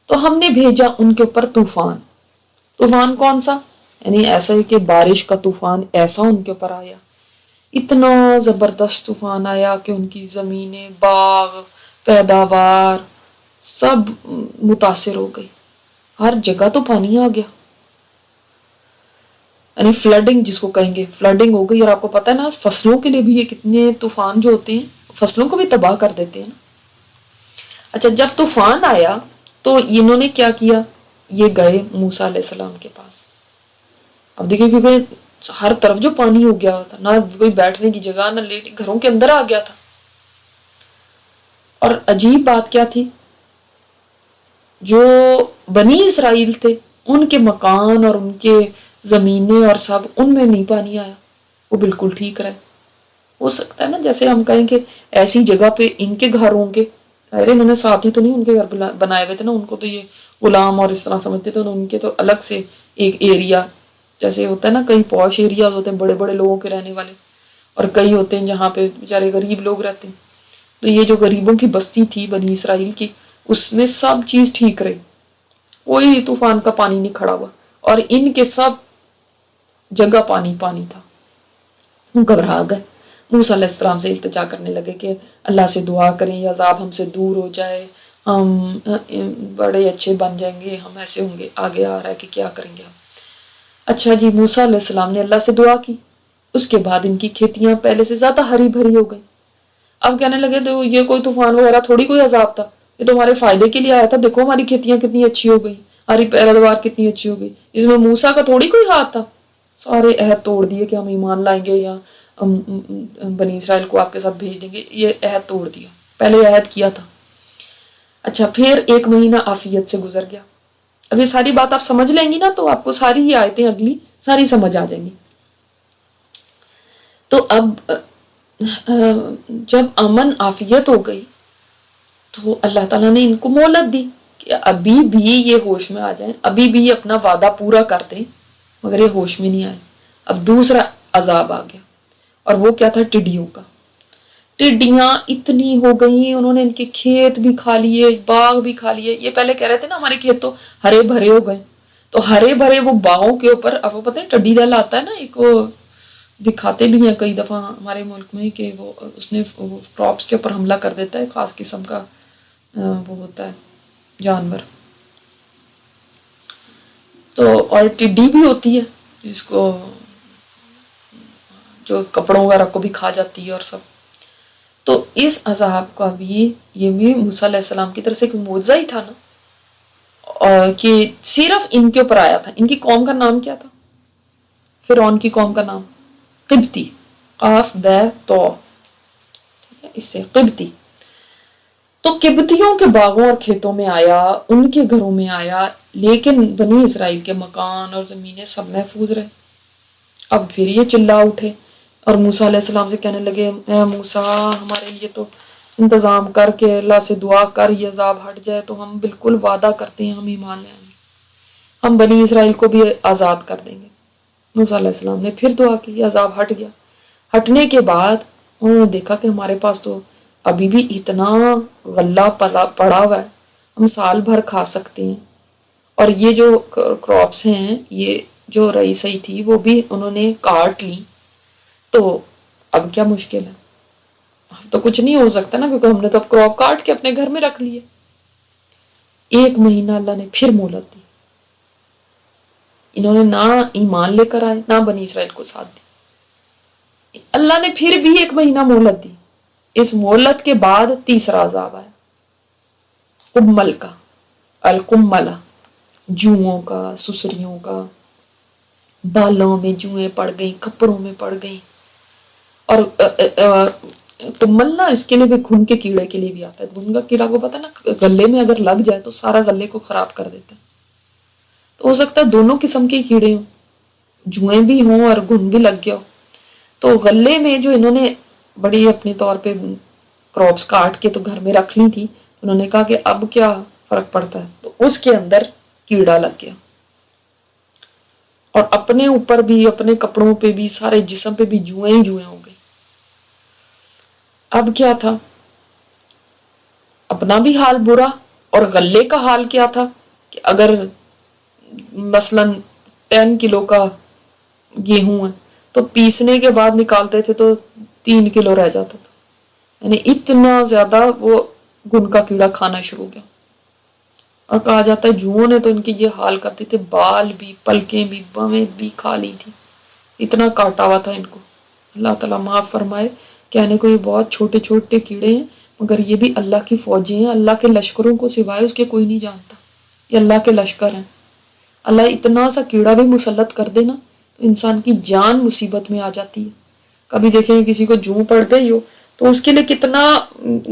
تو ہم نے بھیجا ان کے اوپر طوفان. طوفان کون سا؟ یعنی ایسا ہے کہ بارش کا طوفان ایسا ان کے اوپر آیا، اتنا زبردست طوفان آیا کہ ان کی زمینیں، باغ، پیداوار سب متاثر ہو گئی. ہر جگہ تو پانی آ گیا، یعنی فلڈنگ جس کو کہیں گے، فلڈنگ ہو گئی. اور آپ کو پتا ہے نا فصلوں کے لیے بھی یہ کتنے طوفان جو ہوتے ہیں فصلوں کو بھی تباہ کر دیتے ہیں نا. اچھا، جب طوفان آیا تو انہوں نے کیا کیا، یہ گئے موسیٰ علیہ السلام کے پاس. اب دیکھیں کیونکہ ہر طرف جو پانی ہو گیا تھا، نہ کوئی بیٹھنے کی جگہ، نہ لیٹ، گھروں کے اندر آ گیا تھا. اور عجیب بات کیا تھی، جو بنی اسرائیل تھے ان کے مکان اور ان کے زمینیں اور سب، ان میں نہیں پانی آیا، وہ بالکل ٹھیک رہے. ہو سکتا ہے نا جیسے ہم کہیں کہ ایسی جگہ پہ ان کے گھر ہوں گے، ارے انہوں نے ساتھی تو نہیں ان کے گھر بنائے ہوئے تھے نا، ان کو تو یہ غلام اور اس طرح سمجھتے تھے، ان کے تو الگ سے ایک ایریا، جیسے ہوتا ہے نا کئی پوش ایریاز ہوتے ہیں بڑے بڑے لوگوں کے رہنے والے، اور کئی ہوتے ہیں جہاں پہ بیچارے غریب لوگ رہتے ہیں. تو یہ جو غریبوں کی بستی تھی بنی اسرائیل کی، اس میں سب چیز ٹھیک رہی، کوئی طوفان کا پانی نہیں کھڑا ہوا، اور ان کے سب جگہ پانی پانی تھا. وہ گھبرا گئے، موسیٰ علیہ السلام سے التجا کرنے لگے کہ اللہ سے دعا کریں یہ عذاب ہم سے دور ہو جائے، ہم بڑے اچھے بن جائیں گے، ہم ایسے ہوں گے. آگے آ رہا ہے کہ کیا کریں گے ہم. اچھا جی، موسیٰ علیہ السلام نے اللہ سے دعا کی، اس کے بعد ان کی کھیتیاں پہلے سے زیادہ ہری بھری ہو گئی. اب کہنے لگے تو یہ کوئی طوفان وغیرہ تھوڑی کوئی عذاب تھا، یہ تو ہمارے فائدے کے لیے آیا تھا، دیکھو ہماری کھیتیاں کتنی اچھی ہو گئی، ہماری پیداوار کتنی اچھی ہو گئی، اس میں موسیٰ کا تھوڑی کوئی ہاتھ تھا. سارے عہد توڑ دیے کہ ہم ایمان لائیں گے یا بنی اسرائیل کو آپ کے ساتھ بھیج دیں گے، یہ عہد توڑ دیا، پہلے عہد کیا تھا. اچھا، پھر 1 مہینہ عافیت سے گزر گیا. اب یہ ساری بات آپ سمجھ لیں گی نا تو آپ کو ساری ہی آیتیں اگلی ساری سمجھ آ جائیں گی. تو اب جب امن عافیت ہو گئی تو اللہ تعالیٰ نے ان کو مہلت دی کہ ابھی بھی یہ ہوش میں آ جائیں، ابھی بھی اپنا وعدہ پورا کر دیں، مگر یہ ہوش میں نہیں آئے. اب دوسرا عذاب آ گیا، اور وہ کیا تھا، ٹڈیوں کا. ٹڈیاں اتنی ہو گئیں، انہوں نے ان کے کھیت بھی کھا لیے، باغ بھی کھا لیے. یہ پہلے کہہ رہے تھے نا ہمارے کھیت تو ہرے بھرے ہو گئے، تو ہرے بھرے وہ باغوں کے اوپر، اب وہ پتہ ہے ٹڈی دل آتا ہے نا ایک، وہ دکھاتے بھی ہیں کئی دفعہ ہمارے ملک میں کہ وہ اس نے کراپس کے اوپر حملہ کر دیتا ہے، خاص قسم کا وہ ہوتا ہے جانور. تو اور ٹڈی بھی ہوتی ہے جس کو جو کپڑوں وغیرہ کو بھی کھا جاتی ہے اور سب. تو اس عذاب کا بھی، یہ بھی موسیٰ علیہ السلام کی طرف سے ایک معجزہ ہی تھا نا، اور کہ صرف ان کے اوپر آیا تھا. ان کی قوم کا نام کیا تھا، فرعون کی قوم کا نام قبطی، قاف بے تو، اس سے قبطی. تو قبطیوں کے باغوں اور کھیتوں میں آیا، ان کے گھروں میں آیا، لیکن بنی اسرائیل کے مکان اور زمینیں سب محفوظ رہے. اب پھر یہ چلا اٹھے اور موسیٰ علیہ السلام سے کہنے لگے، اے موسیٰ ہمارے لیے تو انتظام کر کے اللہ سے دعا کر یہ عذاب ہٹ جائے تو ہم بالکل وعدہ کرتے ہیں ہم ایمان لے آئیں گے، ہم بنی اسرائیل کو بھی آزاد کر دیں گے. موسیٰ علیہ السلام نے پھر دعا کی، یہ عذاب ہٹ گیا. ہٹنے کے بعد انہوں نے دیکھا کہ ہمارے پاس تو ابھی بھی اتنا غلہ پڑا ہوا ہے، ہم سال بھر کھا سکتے ہیں. اور یہ جو کراپس ہیں، یہ جو رئی سئی تھی وہ بھی انہوں نے کاٹ لی، تو اب کیا مشکل ہے، اب تو کچھ نہیں ہو سکتا نا، کیونکہ ہم نے تو اب کراپ کاٹ کے اپنے گھر میں رکھ لیے. 1 مہینہ اللہ نے پھر مہلت دی. انہوں نے نہ ایمان لے کر آئے، نہ بنی اسرائیل کو ساتھ دی. اللہ نے پھر بھی 1 مہینہ مہلت دی. اس مہلت کے بعد تیسرا عذاب آیا، کمل کا، الکملہ، جوؤں کا، سسریوں کا. بالوں میں جوئیں پڑ گئیں، کپڑوں میں پڑ گئیں. اور کمل نا اس کے لیے بھی گھن کے کیڑے کے لیے بھی آتا ہے. گھن کا کیڑا کو پتا نا گلے میں اگر لگ جائے تو سارا گلے کو خراب کر دیتا ہے. تو ہو سکتا ہے دونوں قسم کے کیڑے ہوں، جوئیں بھی ہوں اور گھن بھی لگ گیا ہو. تو غلے میں جو انہوں نے بڑی اپنے طور پہ کراپس کاٹ کے تو گھر میں رکھ لی تھی، انہوں نے کہا کہ اب کیا فرق پڑتا ہے، تو اس کے اندر کیڑا لگ گیا. اور اپنے اوپر بھی، اپنے کپڑوں پہ بھی، سارے جسم پہ بھی جوئیں ہی جوئیں ہو گئی. اب کیا تھا، اپنا بھی حال برا اور غلے کا حال کیا تھا کہ اگر مثلاً 10 کلو کا گیہوں ہے تو پیسنے کے بعد نکالتے تھے تو 3 کلو رہ جاتا تھا. یعنی اتنا زیادہ وہ گن کا کیڑا کھانا شروع ہو گیا. اور کہا جاتا ہے جوؤں نے تو ان کے یہ حال کرتے تھے، بال بھی، پلکیں بھی، بویں بھی کھا لی تھی، اتنا کاٹا ہوا تھا ان کو. اللہ تعالیٰ معاف فرمائے. کہنے کو یہ بہت چھوٹے چھوٹے کیڑے ہیں مگر یہ بھی اللہ کی فوجیں ہیں. اللہ کے لشکروں کو سوائے اس کے کوئی نہیں جانتا. یہ اللہ کے لشکر ہیں. اللہ اتنا سا کیڑا بھی مسلط کر دے نا تو انسان کی جان مصیبت میں آ جاتی ہے. کبھی دیکھیں کسی کو جوں پڑ گئی ہو تو اس کے لیے کتنا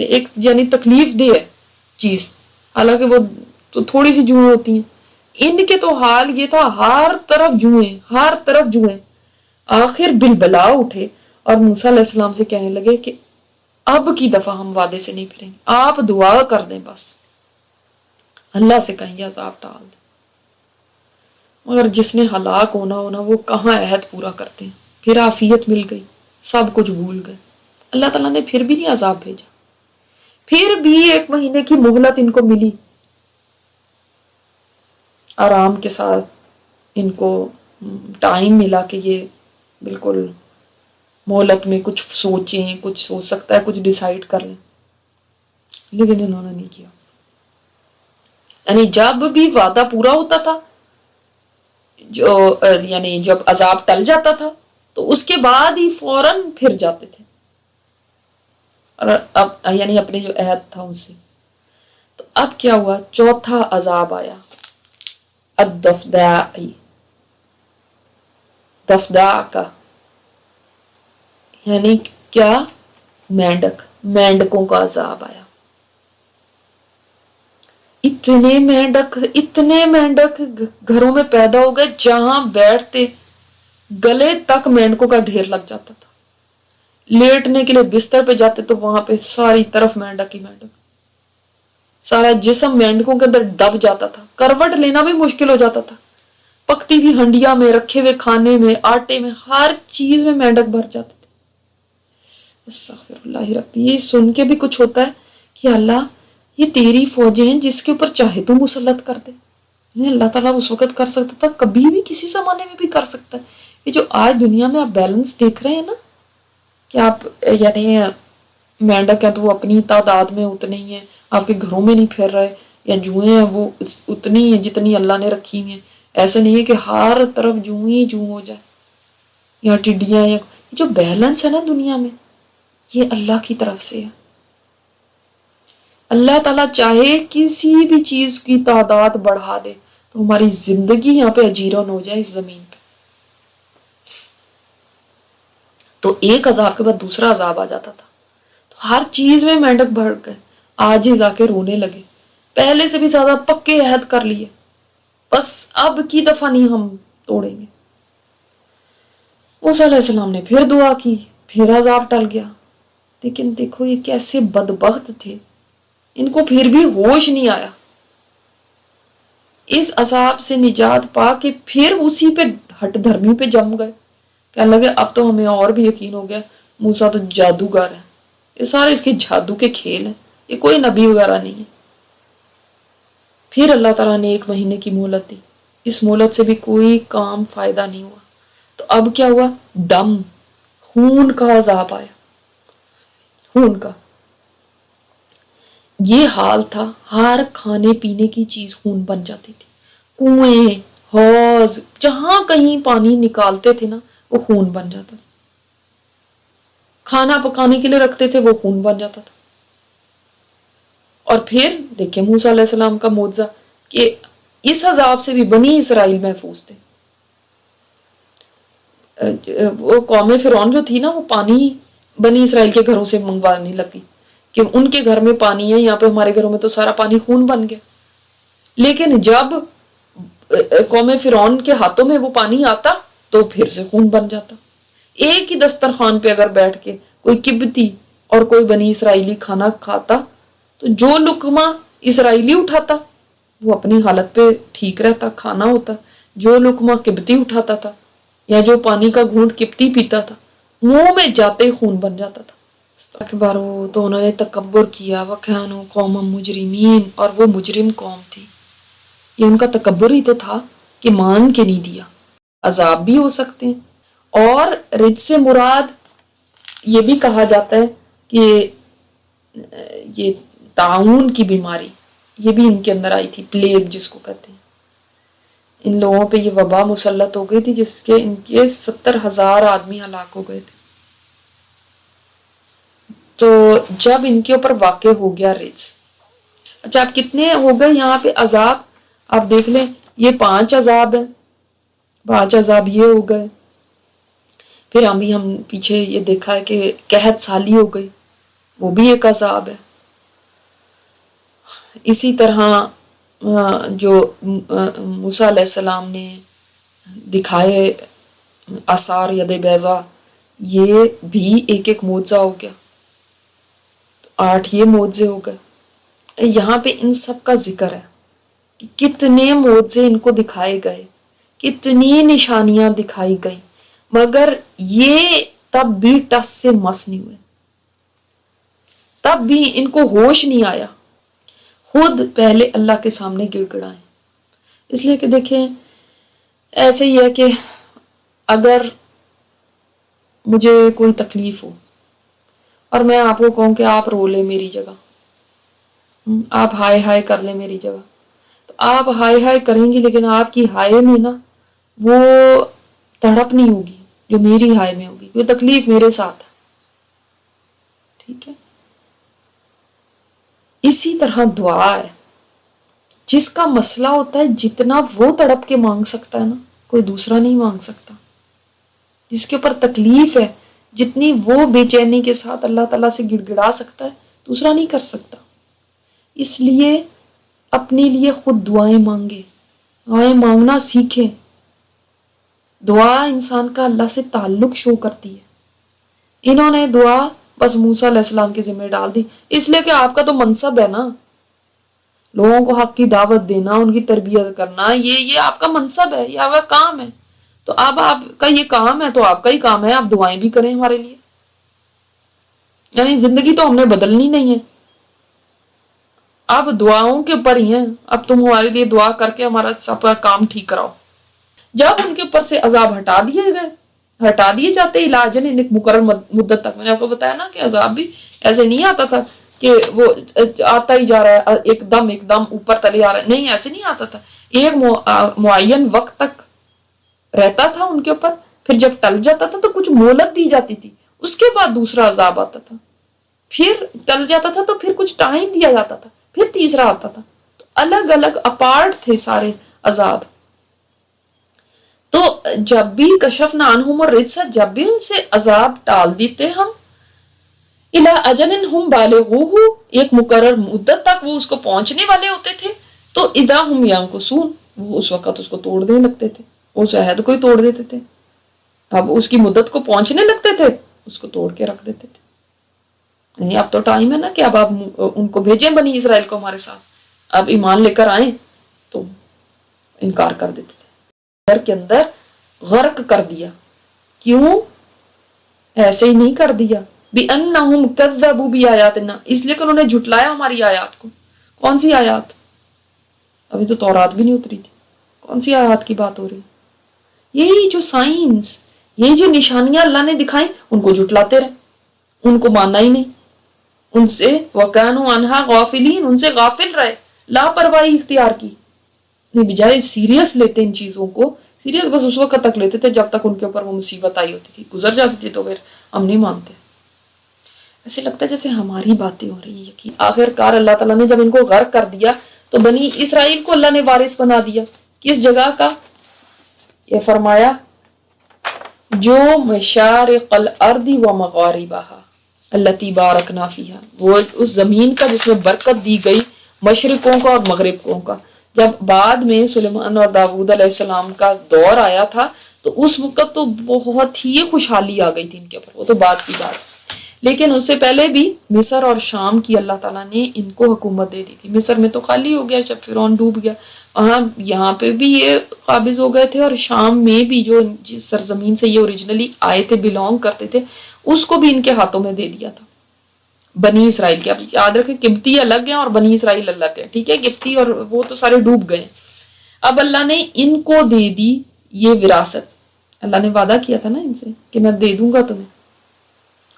ایک یعنی تکلیف دہ ہے چیز، حالانکہ وہ تو تھوڑی سی جوئیں ہوتی ہیں. ان کے تو حال یہ تھا، ہر طرف جوئیں، ہر طرف جوئیں. آخر بلبلا اٹھے اور موسیٰ علیہ السلام سے کہنے لگے کہ اب کی دفعہ ہم وعدے سے نہیں پھریں گے، آپ دعا کر دیں، بس اللہ سے کہیں عذاب ٹال دیں. مگر جس نے ہلاک ہونا وہ کہاں عہد پورا کرتے ہیں. پھر عافیت مل گئی، سب کچھ بھول گئے. اللہ تعالیٰ نے پھر بھی نہیں عذاب بھیجا. پھر بھی 1 مہینے کی مہلت ان کو ملی، آرام کے ساتھ ان کو ٹائم ملا کہ یہ بالکل مہلت میں کچھ سوچیں، کچھ سوچ سکتا ہے، کچھ ڈیسائیڈ کر لیں. لیکن انہوں نے نہیں کیا. یعنی جب بھی وعدہ پورا ہوتا تھا، یعنی جب عذاب ٹل جاتا تھا تو اس کے بعد ہی فوراً پھر جاتے تھے، اور اب یعنی اپنے جو عہد تھا ان سے. تو اب کیا ہوا؟ چوتھا عذاب آیا، الضفدع. ضفدع کا یعنی کیا؟ مینڈک، مینڈکوں کا عذاب آیا. اتنے مینڈک گھروں میں پیدا ہو گئے، جہاں بیٹھتے گلے تک مینڈکوں کا ڈھیر لگ جاتا تھا. لیٹنے کے لیے بستر پہ جاتے تو وہاں پہ ساری طرف مینڈک ہی مینڈک، سارا جسم مینڈکوں کے اندر دب جاتا تھا. کروٹ لینا بھی مشکل ہو جاتا تھا. پکتی ہوئی ہنڈیا میں، رکھے ہوئے کھانے میں، آٹے میں، ہر چیز میں مینڈک بھر جاتے تھے. استغفر اللہ ربی. یہ سن کے بھی کچھ ہوتا ہے کہ اللہ یہ تیری فوجیں ہیں، جس کے اوپر چاہے تو مسلط کر دے. اللہ تعالیٰ اس وقت کر سکتا تھا، کبھی بھی کسی زمانے میں بھی کر سکتا ہے. یہ جو آج دنیا میں آپ بیلنس دیکھ رہے ہیں نا کہ آپ یعنی مینڈک ہیں تو وہ اپنی تعداد میں اتنے ہی ہیں، آپ کے گھروں میں نہیں پھر رہے، یا جوئیں ہیں وہ اتنی ہیں جتنی اللہ نے رکھی ہیں. ایسا نہیں ہے کہ ہر طرف جوں ہی جوں ہو جائے یا ٹڈیاں، یا جو بیلنس ہے نا دنیا میں یہ اللہ کی طرف سے ہے. اللہ تعالیٰ چاہے کسی بھی چیز کی تعداد بڑھا دے تو ہماری زندگی یہاں پہ اجیرن ہو جائے اس زمین پہ. تو ایک عذاب کے بعد دوسرا عذاب آ جاتا تھا. تو ہر چیز میں مینڈک بڑھ گئے. آج ہی جا کے رونے لگے، پہلے سے بھی زیادہ پکے عہد کر لیے، بس اب کی دفعہ نہیں ہم توڑیں گے. موسیٰ علیہ السلام نے پھر دعا کی، پھر عذاب ٹل گیا. لیکن دیکھو یہ کیسے بدبخت تھے، ان کو پھر بھی ہوش نہیں آیا. اس عذاب سے نجات پا کے پھر اسی پہ ہٹ دھرمی پہ جم گئے. کہنے لگے اب تو ہمیں اور بھی یقین ہو گیا موسیٰ تو جادوگر ہے، یہ سارے اس کے جادو کے کھیل ہیں، یہ کوئی نبی وغیرہ نہیں ہے. پھر اللہ تعالیٰ نے 1 مہینے کی مہلت دی. اس مہلت سے بھی کوئی کام فائدہ نہیں ہوا. تو اب کیا ہوا؟ دم، خون کا عذاب آیا. خون کا یہ حال تھا، ہر کھانے پینے کی چیز خون بن جاتی تھی. کنویں، حوض، جہاں کہیں پانی نکالتے تھے نا وہ خون بن جاتا تھا. کھانا پکانے کے لیے رکھتے تھے وہ خون بن جاتا تھا. اور پھر دیکھیں موسیٰ علیہ السلام کا معجزہ کہ اس عذاب سے بھی بنی اسرائیل محفوظ تھے. وہ قوم فرعون جو تھی نا وہ پانی بنی اسرائیل کے گھروں سے منگوانے لگی کہ ان کے گھر میں پانی ہے، یہاں پہ ہمارے گھروں میں تو سارا پانی خون بن گیا. لیکن جب قوم فرعون کے ہاتھوں میں وہ پانی آتا تو پھر سے خون بن جاتا. ایک ہی دسترخوان پہ اگر بیٹھ کے کوئی قبطی اور کوئی بنی اسرائیلی کھانا کھاتا تو جو لقمہ اسرائیلی اٹھاتا وہ اپنی حالت پہ ٹھیک رہتا، کھانا ہوتا. جو لقمہ قبطی اٹھاتا تھا یا جو پانی کا گھونٹ قبطی پیتا تھا منہ میں جاتے ہی خون بن جاتا تھا. اکبرو تو انہوں نے تکبر کیا، وکانوا قوما مجرمین، اور وہ مجرم قوم تھی۔ یہ ان کا تکبر ہی تو تھا کہ مان کے نہیں دیا۔ عذاب بھی ہو سکتے ہیں، اور رجز سے مراد یہ بھی کہا جاتا ہے کہ یہ طاعون کی بیماری یہ بھی ان کے اندر آئی تھی، پلیگ جس کو کہتے ہیں۔ ان لوگوں پہ یہ وبا مسلط ہو گئی تھی جس کے ان کے 70,000 آدمی ہلاک ہو گئے تھے۔ تو جب ان کے اوپر واقع ہو گیا رجز، اچھا آپ کتنے ہو گئے یہاں پہ عذاب، آپ دیکھ لیں یہ 5 عذاب ہیں، 5 عذاب یہ ہو گئے، پھر ہم پیچھے یہ دیکھا ہے کہ قحط سالی ہو گئی، وہ بھی ایک عذاب ہے۔ اسی طرح جو موسیٰ علیہ السلام نے دکھائے آثار ید بیضا، یہ بھی ایک ایک معجزہ ہو گیا، 8 یہ معجزے ہو گئے۔ یہاں پہ ان سب کا ذکر ہے کہ کتنے معجزے ان کو دکھائے گئے، کتنی نشانیاں دکھائی گئی، مگر یہ تب بھی ٹس سے مس نہیں ہوئے، تب بھی ان کو ہوش نہیں آیا، خود پہلے اللہ کے سامنے گڑ گڑائیں۔ اس لیے کہ دیکھیں ایسے ہی ہے کہ اگر مجھے کوئی تکلیف ہو اور میں آپ کو کہوں کہ آپ رو لیں میری جگہ، آپ ہائے ہائے کر لیں میری جگہ، تو آپ ہائے ہائے کریں گی، لیکن آپ کی ہائے میں نا وہ تڑپ نہیں ہوگی جو میری ہائے میں ہوگی، وہ تکلیف میرے ساتھ ہے، ٹھیک ہے۔ اسی طرح دعا ہے، جس کا مسئلہ ہوتا ہے جتنا وہ تڑپ کے مانگ سکتا ہے نا کوئی دوسرا نہیں مانگ سکتا، جس کے اوپر تکلیف ہے جتنی وہ بے چینی کے ساتھ اللہ تعالیٰ سے گڑ گڑا سکتا ہے دوسرا نہیں کر سکتا۔ اس لیے اپنے لیے خود دعائیں مانگے، دعائیں مانگنا سیکھیں۔ دعا انسان کا اللہ سے تعلق شو کرتی ہے۔ انہوں نے دعا بس موسیٰ علیہ السلام کے ذمہ ڈال دی، اس لیے کہ آپ کا تو منصب ہے نا، لوگوں کو حق کی دعوت دینا، ان کی تربیت کرنا، یہ آپ کا منصب ہے، یہ آپ کا کام ہے۔ تو اب آپ کا یہ کام ہے تو آپ کا ہی کام ہے آپ دعائیں بھی کریں ہمارے لیے، یعنی زندگی تو ہم نے بدلنی نہیں ہے، اب دعاؤں کے اوپر ہی ہیں، اب تم ہمارے لیے دعا کر کے ہمارا سب کا کام ٹھیک کراؤ۔ جب ان کے اوپر سے عذاب ہٹا دیے جاتے علاجن ایک مقرر مدت تک، میں نے آپ کو بتایا نا کہ عذاب بھی ایسے نہیں آتا تھا کہ وہ آتا ہی جا رہا ہے ایک دم اوپر تلے آ رہا ہے، نہیں ایسے نہیں آتا تھا، ایک معین وقت تک رہتا تھا ان کے اوپر، پھر جب ٹل جاتا تھا تو کچھ مہلت دی جاتی تھی، اس کے بعد دوسرا عذاب آتا تھا، پھر ٹل جاتا تھا تو پھر کچھ ٹائم دیا جاتا تھا، پھر تیسرا آتا تھا، تو الگ الگ اپارٹ تھے سارے عذاب۔ تو جب بھی کشفنا عنہم الرجس، جب بھی ان سے عذاب ٹال دیتے ہم، الی اجل ہم بالغوہ، ایک مقرر مدت تک وہ اس کو پہنچنے والے ہوتے تھے، تو اذا ہم ینکثون، وہ اس وقت اس کو توڑ دینے لگتے تھے، اس عہد کو ہی توڑ دیتے تھے، اب اس کی مدت کو پہنچنے لگتے تھے اس کو توڑ کے رکھ دیتے تھے۔ نہیں اب تو ٹائم ہے نا کہ اب آپ ان کو بھیجیں بنی اسرائیل کو ہمارے ساتھ، اب ایمان لے کر آئیں، تو انکار کر دیتے تھے، گھر کے اندر غرق کر دیا۔ کیوں ایسے ہی نہیں کر دیا، بِأَنَّهُمْ كَذَّبُوا بِآيَاتِنَا، اس لیے کہ انہوں نے جھٹلایا ہماری آیات کو۔ کون سی آیات؟ ابھی تو تورات بھی نہیں اتری تھی، کون سی آیات کی بات ہو رہی؟ یہی جو سائنس، یہ جو نشانیاں اللہ نے دکھائیں ان کو جھٹلاتے رہے، ان کو ماننا ہی نہیں، ان سے وَكَانُوا عَنْهَا غَافِلِينَ، ان سے غافل رہے، لاپرواہی اختیار کی، نہیں بجائے سیریس لیتے ان چیزوں کو، سیریس بس اس وقت تک لیتے تھے جب تک ان کے اوپر وہ مصیبت آئی ہوتی تھی، گزر جاتی تھی تو پھر ہم نہیں مانتے۔ ایسے لگتا ہے جیسے ہماری باتیں ہو رہی ہیں۔ آخر کار اللہ تعالیٰ نے جب ان کو غرق کر دیا تو بنی اسرائیل کو اللہ نے وارث بنا دیا کس جگہ کا؟ یہ فرمایا جو مشارق الارض و مغاربہا التی بارکنا فیہا، وہ اس زمین کا جس میں برکت دی گئی مشرقوں کا اور مغربوں کا۔ جب بعد میں سلیمان اور داؤد علیہ السلام کا دور آیا تھا تو اس وقت تو بہت ہی خوشحالی آ گئی تھی ان کے اوپر، وہ تو بات کی بات، لیکن اس سے پہلے بھی مصر اور شام کی اللہ تعالیٰ نے ان کو حکومت دے دی تھی۔ مصر میں تو خالی ہو گیا جب فرعون ڈوب گیا، یہاں پہ بھی یہ قابض ہو گئے تھے، اور شام میں بھی جو جس سرزمین سے یہ اوریجنلی آئے تھے، بلونگ کرتے تھے، اس کو بھی ان کے ہاتھوں میں دے دیا تھا۔ بنی اسرائیل کے. اب یاد رکھیں قبطی الگ ہیں اور بنی اسرائیل الگ ہے, ٹھیک ہے. قبطی اور وہ تو سارے ڈوب گئے. اب اللہ نے ان کو دے دی یہ وراثت. اللہ نے وعدہ کیا تھا نا ان سے کہ میں دے دوں گا تمہیں.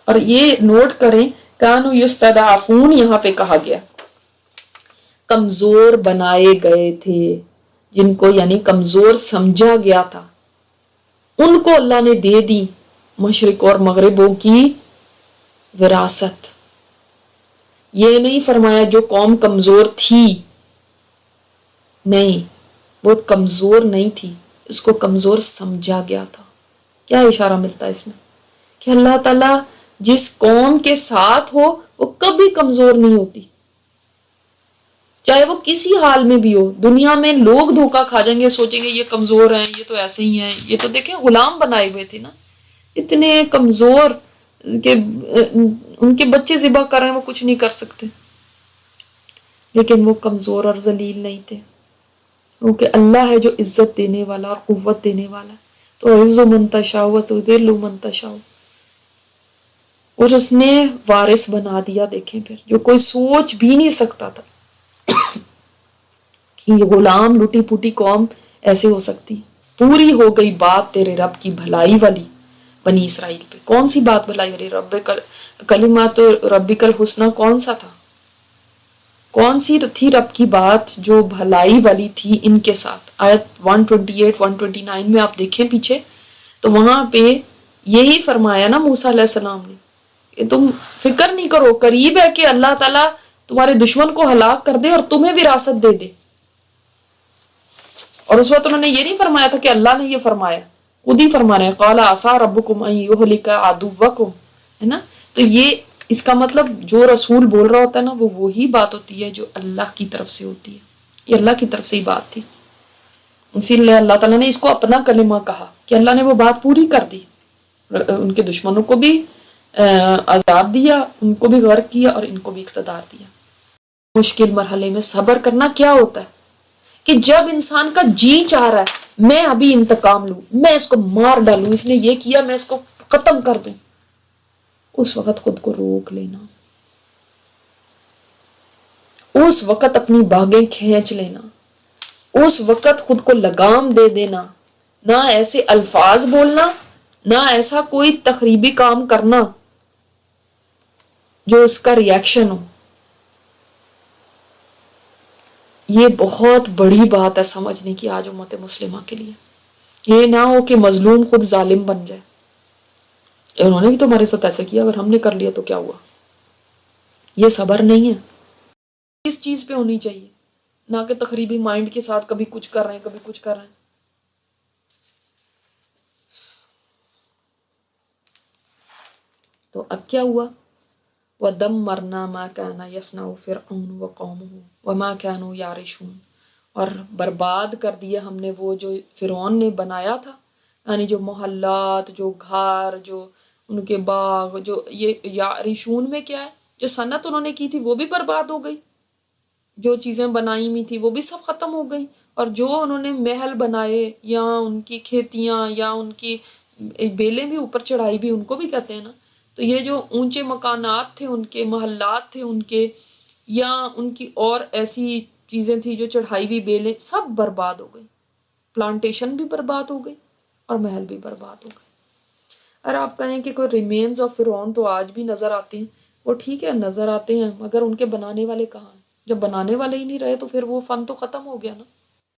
اور یہ نوٹ کریں کانو یستضعفون یہاں پہ کہا گیا, کمزور بنائے گئے تھے جن کو, یعنی کمزور سمجھا گیا تھا, ان کو اللہ نے دے دی مشرق اور مغربوں کی وراثت. یہ نہیں فرمایا جو قوم کمزور تھی, نہیں, وہ کمزور نہیں تھی, اس کو کمزور سمجھا گیا تھا. کیا اشارہ ملتا ہے اس میں کہ اللہ تعالیٰ جس قوم کے ساتھ ہو وہ کبھی کمزور نہیں ہوتی, چاہے وہ کسی حال میں بھی ہو. دنیا میں لوگ دھوکہ کھا جائیں گے, سوچیں گے یہ کمزور ہیں, یہ تو ایسے ہی ہیں, یہ تو دیکھیں غلام بنائے ہوئے تھے نا, اتنے کمزور کہ ان کے بچے ذبح کر رہے ہیں وہ کچھ نہیں کر سکتے, لیکن وہ کمزور اور ذلیل نہیں تھے, کیونکہ اللہ ہے جو عزت دینے والا اور قوت دینے والا ہے. تو عز من تشاء و تذل من تشاء, اور اس نے وارث بنا دیا. دیکھیں پھر جو کوئی سوچ بھی نہیں سکتا تھا کہ یہ غلام لٹی پوٹی قوم ایسے ہو سکتی. پوری ہو گئی بات تیرے رب کی بھلائی والی بنی اسرائیل پہ. کون سی بات بھلائی والی؟ کلمات ربک الحسنی کون سا تھا؟ کون سی تھی رب کی بات جو بھلائی والی تھی ان کے ساتھ؟ آیت 128 129 میں آپ دیکھیں پیچھے تو وہاں پہ یہی فرمایا نا موسیٰ علیہ السلام نے کہ تم فکر نہیں کرو, قریب ہے کہ اللہ تعالیٰ تمہارے دشمن کو ہلاک کر دے اور تمہیں وراثت دے دے. اور اس وقت انہوں نے یہ نہیں فرمایا تھا کہ اللہ نے یہ فرمایا, خود ہی فرما رہے ہیں قال عسیٰ ربکم ان یہلک عدوکم, ہے نا. تو یہ اس کا مطلب جو رسول بول رہا ہوتا ہے نا وہ وہی بات ہوتی ہے جو اللہ کی طرف سے ہوتی ہے. یہ اللہ کی طرف سے ہی بات تھی, اسی لیے اللہ تعالیٰ نے اس کو اپنا کلمہ کہا کہ اللہ نے وہ بات پوری کر دی. ان کے دشمنوں کو بھی عذاب دیا, ان کو بھی غرق کیا اور ان کو بھی اقتدار دیا. مشکل مرحلے میں صبر کرنا کیا ہوتا ہے کہ جب انسان کا جی چاہ رہا ہے میں ابھی انتقام لوں, میں اس کو مار ڈالوں, اس نے یہ کیا میں اس کو ختم کر دوں, اس وقت خود کو روک لینا, اس وقت اپنی باگیں کھینچ لینا, اس وقت خود کو لگام دے دینا, نہ ایسے الفاظ بولنا, نہ ایسا کوئی تخریبی کام کرنا جو اس کا ریاکشن ہو. یہ بہت بڑی بات ہے سمجھنے کی آج امت مسلمہ کے لیے. یہ نہ ہو کہ مظلوم خود ظالم بن جائے. انہوں نے بھی تو ہمارے ساتھ ایسا کیا, اگر ہم نے کر لیا تو کیا ہوا؟ یہ صبر نہیں ہے. اس چیز پہ ہونی چاہیے, نہ کہ تخریبی مائنڈ کے ساتھ کبھی کچھ کر رہے ہیں کبھی کچھ کر رہے ہیں. تو اب کیا ہوا؟ وَدَمَّرْنَا مَا كَانَ يَصْنَعُ فِرْعَوْنُ وَقَوْمُهُ وَمَا كَانُوا يَعْرِشُونَ, اور برباد کر دیا ہم نے وہ جو فرعون نے بنایا تھا, یعنی جو محلات, جو گھر, جو ان کے باغ, جو یہ یعرشون میں کیا ہے, جو صنعت انہوں نے کی تھی وہ بھی برباد ہو گئی, جو چیزیں بنائی ہوئی تھی وہ بھی سب ختم ہو گئی, اور جو انہوں نے محل بنائے یا ان کی کھیتیاں یا ان کی بیلیں بھی اوپر چڑھائی بھی, ان کو بھی کہتے ہیں نا. تو یہ جو اونچے مکانات تھے ان کے, محلات تھے ان کے, یا ان کی اور ایسی چیزیں تھیں جو چڑھائی ہوئی بیلیں, سب برباد ہو گئی. پلانٹیشن بھی برباد ہو گئی اور محل بھی برباد ہو گئے. اور آپ کہیں کہ کوئی ریمینز آف فرعون تو آج بھی نظر آتے ہیں, وہ ٹھیک ہے نظر آتے ہیں, مگر ان کے بنانے والے کہاں ہیں؟ جب بنانے والے ہی نہیں رہے تو پھر وہ فن تو ختم ہو گیا نا.